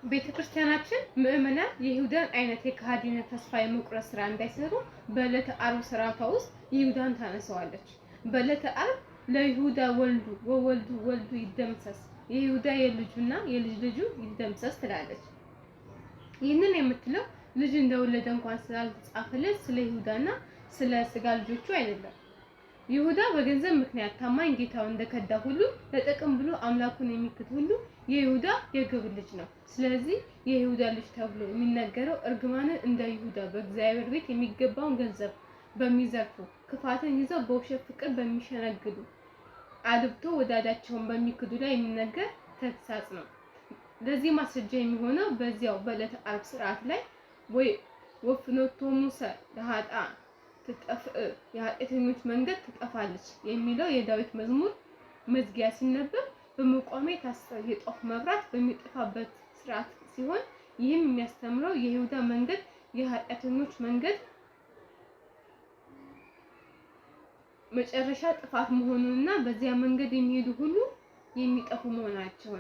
ቤተክርስቲያናችን ምእመናን የይሁዳን አይነት የከሃዲነት ተስፋ የመቁረጥ ስራ እንዳይሰሩ በዕለተ ዓርብ ስርዓቷ ውስጥ ይሁዳን ታነሳዋለች። በዕለተ ዓርብ ለይሁዳ ወልዱ ይደምሰስ፣ የይሁዳ የልጁና የልጅ ልጁ ይደምሰስ ትላለች። ይህንን የምትለው ልጅ እንደወለደ እንኳን ስላልተጻፈለት ስለ ይሁዳና ስለ ስጋ ልጆቹ አይደለም። ይሁዳ በገንዘብ ምክንያት ታማኝ ጌታውን እንደከዳ ሁሉ ለጥቅም ብሎ አምላኩን የሚክድ ሁሉ የይሁዳ የግብር ልጅ ነው። ስለዚህ የይሁዳ ልጅ ተብሎ የሚነገረው እርግማንን እንደ ይሁዳ በእግዚአብሔር ቤት የሚገባውን ገንዘብ በሚዘርፉ፣ ክፋትን ይዘው በውሸት ፍቅር በሚሸነግሉ፣ አድብቶ ወዳጃቸውን በሚክዱ ላይ የሚነገር ተግሳጽ ነው። ለዚህ ማስረጃ የሚሆነው በዚያው በዕለተ ዓርብ ስርዓት ላይ ወፍኖቶሙሰ ለኃጥአን ትጠፍእ፣ የኃጢአተኞች መንገድ ትጠፋለች የሚለው የዳዊት መዝሙር መዝጊያ ሲነበብ በመቋሚያ የታሰረ የጧፍ መብራት በሚጠፋበት ስርዓት ሲሆን ይህም የሚያስተምረው የይሁዳ መንገድ የኃጢአተኞች መንገድ መጨረሻ ጥፋት መሆኑንና በዚያ መንገድ የሚሄዱ ሁሉ የሚጠፉ መሆናቸው